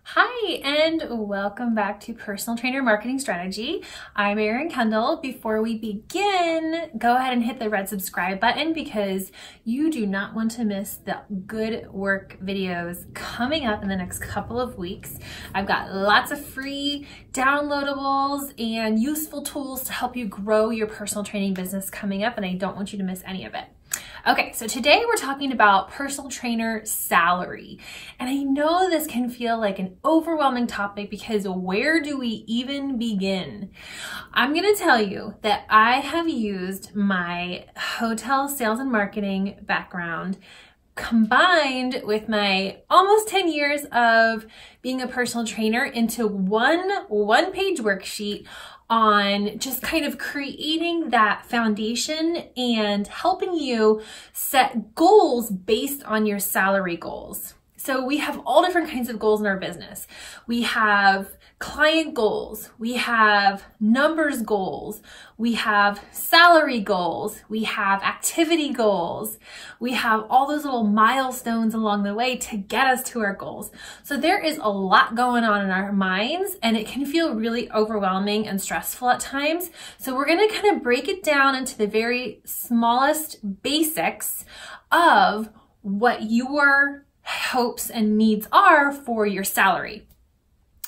Hi, and welcome back to Personal Trainer Marketing Strategy. I'm Erin Kendall. Before we begin, go ahead and hit the red subscribe button because you do not want to miss the good work videos coming up in the next couple of weeks. I've got lots of free downloadables and useful tools to help you grow your personal training business coming up, and I don't want you to miss any of it. Okay, so today we're talking about personal trainer salary. And I know this can feel like an overwhelming topic because where do we even begin? I'm gonna tell you that I have used my hotel sales and marketing background combined with my almost 10 years of being a personal trainer into one-page worksheet on just kind of creating that foundation and helping you set goals based on your salary goals. So we have all different kinds of goals in our business. We have client goals, we have numbers goals, we have salary goals, we have activity goals, we have all those little milestones along the way to get us to our goals. So there is a lot going on in our minds and it can feel really overwhelming and stressful at times. So we're gonna kind of break it down into the very smallest basics of what your hopes and needs are for your salary.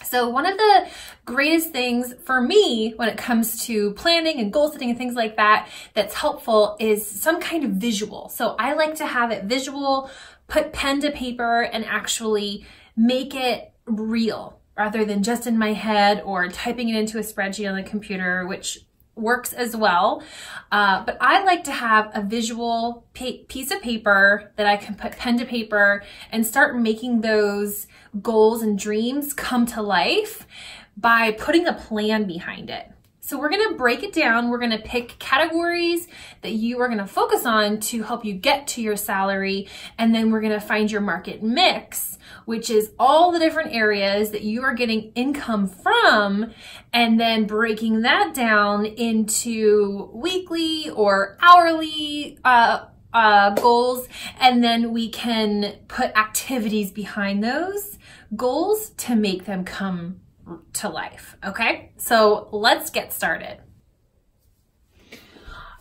So one of the greatest things for me when it comes to planning and goal setting and things like that that's helpful is some kind of visual. So I like to have it visual, put pen to paper and actually make it real rather than just in my head or typing it into a spreadsheet on the computer, which works as well. But I like to have a visual piece of paper that I can put pen to paper and start making those goals and dreams come to life by putting a plan behind it. So we're gonna break it down. We're gonna pick categories that you are gonna focus on to help you get to your salary. And then we're gonna find your market mix, which is all the different areas that you are getting income from, and then breaking that down into weekly or hourly goals. And then we can put activities behind those goals to make them come to life. Okay, so let's get started.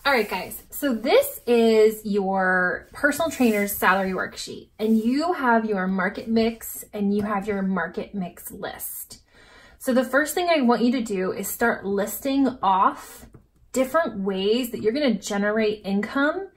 All right, guys, so this is your personal trainer's salary worksheet, and you have your market mix and you have your market mix list. So the first thing I want you to do is start listing off different ways that you're going to generate income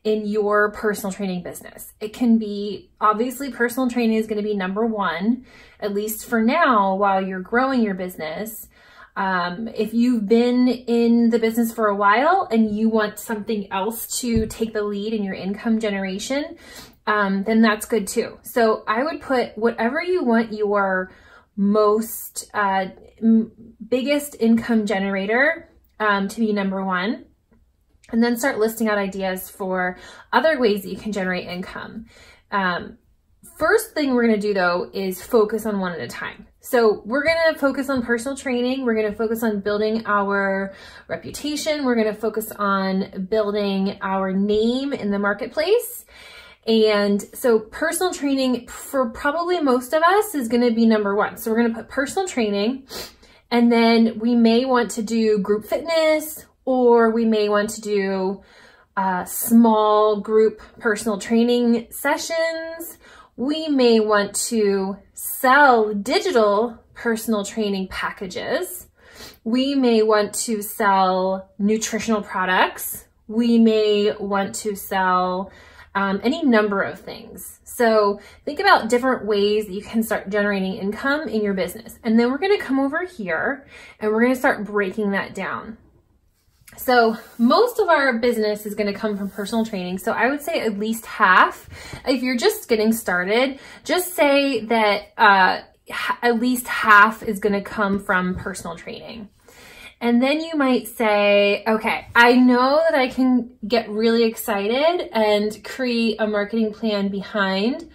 in your personal training business. It can be, obviously personal training is going to be number one, at least for now while you're growing your business. If you've been in the business for a while and you want something else to take the lead in your income generation, then that's good too. So I would put whatever you want your most biggest income generator to be number one, and then start listing out ideas for other ways that you can generate income. First thing we're gonna do though is focus on one at a time. So we're gonna focus on personal training. We're gonna focus on building our reputation. We're gonna focus on building our name in the marketplace. And so personal training for probably most of us is gonna be number one. So we're gonna put personal training, and then we may want to do group fitness, or we may want to do small group personal training sessions. We may want to sell digital personal training packages. We may want to sell nutritional products. We may want to sell any number of things. So think about different ways that you can start generating income in your business. And then we're gonna come over here and we're gonna start breaking that down. So most of our business is going to come from personal training. So I would say at least half. If you're just getting started, just say that at least half is going to come from personal training. And then you might say, okay, I know that I can get really excited and create a marketing plan behind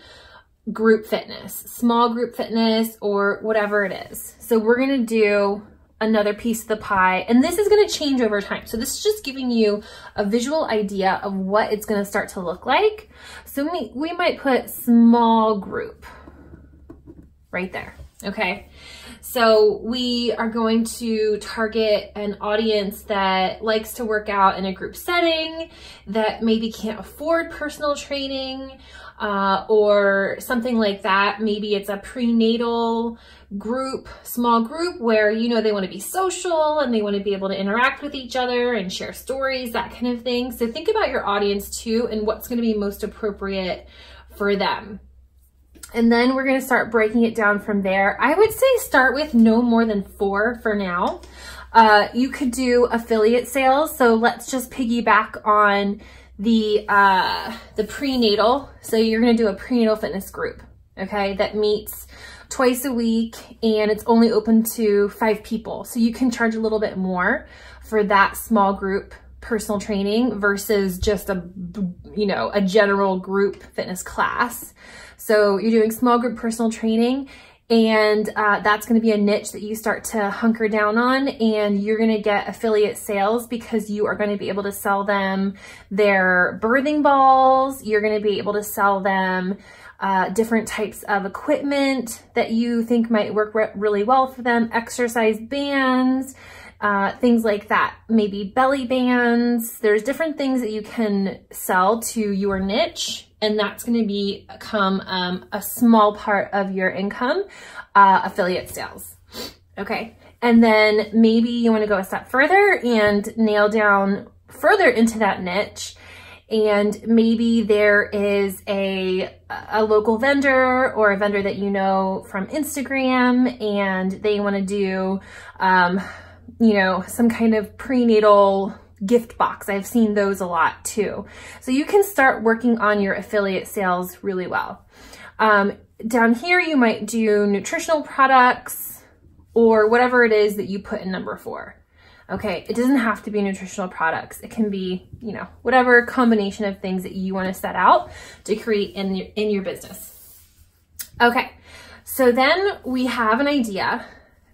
group fitness, small group fitness, or whatever it is. So we're going to do another piece of the pie, and this is going to change over time. So this is just giving you a visual idea of what it's going to start to look like. So we might put small group right there. Okay, so we are going to target an audience that likes to work out in a group setting, that maybe can't afford personal training, or something like that. Maybe it's a prenatal group, small group, where, you know, they want to be social and they want to be able to interact with each other and share stories, that kind of thing. So think about your audience too and what's going to be most appropriate for them. And then we're going to start breaking it down from there. I would say start with no more than 4 for now. You could do affiliate sales. So let's just piggyback on the prenatal. So you're going to do a prenatal fitness group, okay, that meets twice a week and it's only open to 5 people. So you can charge a little bit more for that small group personal training versus just a, you know, a general group fitness class. So you're doing small group personal training, and that's going to be a niche that you start to hunker down on, and you're going to get affiliate sales because you are going to be able to sell them their birthing balls. You're going to be able to sell them different types of equipment that you think might work really well for them, exercise bands, things like that, maybe belly bands. There's different things that you can sell to your niche, and that's going to become a small part of your income, affiliate sales. Okay, and then maybe you want to go a step further and nail down further into that niche. And maybe there is a local vendor or a vendor that you know from Instagram, and they want to do, you know, some kind of prenatal gift box. I've seen those a lot too. So you can start working on your affiliate sales really well. Down here, you might do nutritional products or whatever it is that you put in number 4. Okay, it doesn't have to be nutritional products. It can be, you know, whatever combination of things that you want to set out to create in your business. Okay, so then we have an idea,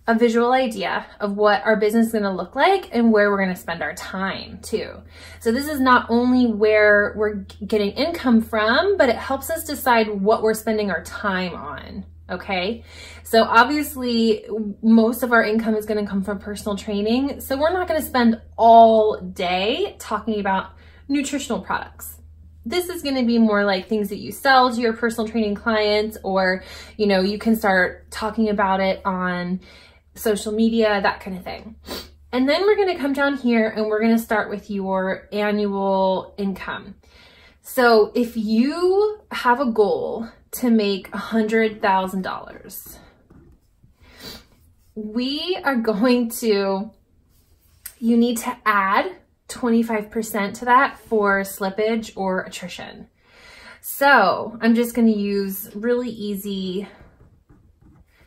a visual idea of what our business is going to look like and where we're going to spend our time too. So this is not only where we're getting income from, but it helps us decide what we're spending our time on. Okay, so obviously most of our income is going to come from personal training. So we're not going to spend all day talking about nutritional products. This is going to be more like things that you sell to your personal training clients, or, you know, you can start talking about it on social media, that kind of thing. And then we're going to come down here and we're going to start with your annual income. So if you have a goal to make $100,000, you need to add 25% to that for slippage or attrition. So I'm just going to use really easy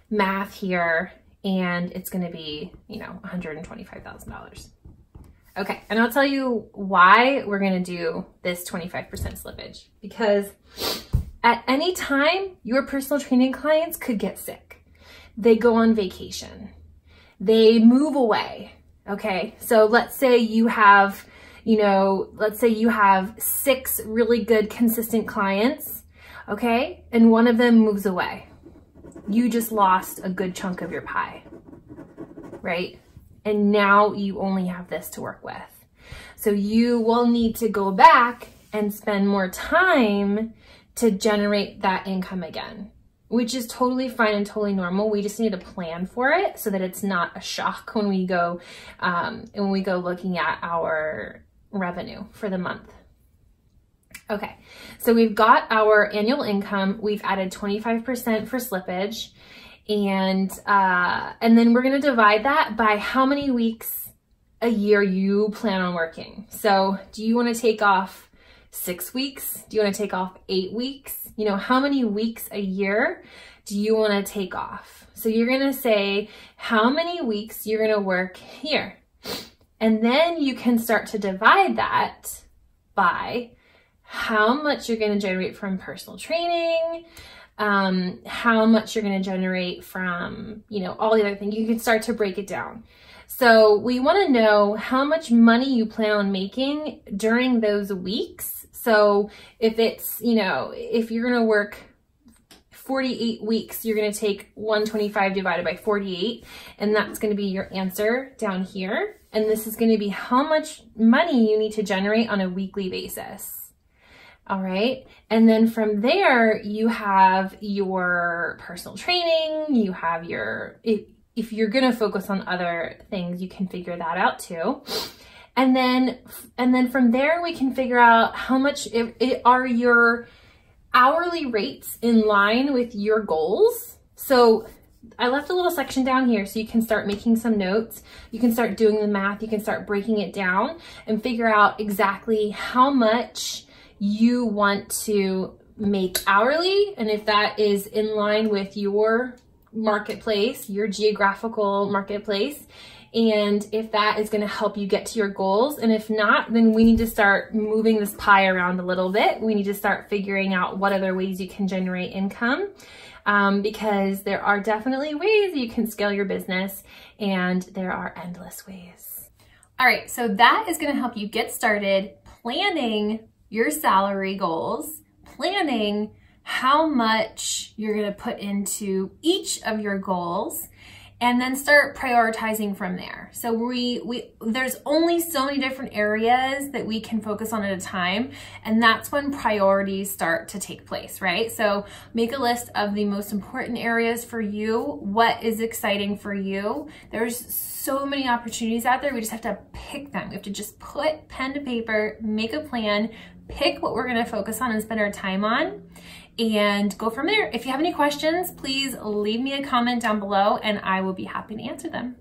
math here, and it's going to be, you know, $125,000. Okay, and I'll tell you why we're going to do this 25% slippage, because at any time, your personal training clients could get sick. They go on vacation. They move away. Okay, so let's say you have, you know, let's say you have 6 really good, consistent clients, okay, and one of them moves away. You just lost a good chunk of your pie, right? And now you only have this to work with. So you will need to go back and spend more time to generate that income again, which is totally fine and totally normal. We just need to plan for it so that it's not a shock when we go looking at our revenue for the month. Okay, so we've got our annual income. We've added 25% for slippage, and then we're going to divide that by how many weeks a year you plan on working. So do you want to take off 6 weeks? Do you want to take off 8 weeks? You know, how many weeks a year do you want to take off? So you're going to say how many weeks you're going to work here. And then you can start to divide that by how much you're going to generate from personal training, how much you're going to generate from, you know, all the other things. You can start to break it down. So we want to know how much money you plan on making during those weeks. So if it's, you know, if you're going to work 48 weeks, you're gonna take 125 divided by 48, and that's gonna be your answer down here. And this is gonna be how much money you need to generate on a weekly basis. All right, and then from there, you have your personal training, you have your, if you're gonna focus on other things, you can figure that out too. And then from there, we can figure out how much are your hourly rates in line with your goals. So I left a little section down here so you can start making some notes. You can start doing the math. You can start breaking it down and figure out exactly how much you want to make hourly. And if that is in line with your marketplace, your geographical marketplace, and if that is going to help you get to your goals. And if not, then we need to start moving this pie around a little bit. We need to start figuring out what other ways you can generate income, because there are definitely ways you can scale your business, and there are endless ways. All right, so that is going to help you get started planning your salary goals, planning how much you're going to put into each of your goals, and then start prioritizing from there. So there's only so many different areas that we can focus on at a time, and that's when priorities start to take place, right? So make a list of the most important areas for you, what is exciting for you. There's so many opportunities out there, we just have to pick them. We have to just put pen to paper, make a plan, pick what we're gonna focus on and spend our time on, and go from there. If you have any questions, please leave me a comment down below and I will be happy to answer them.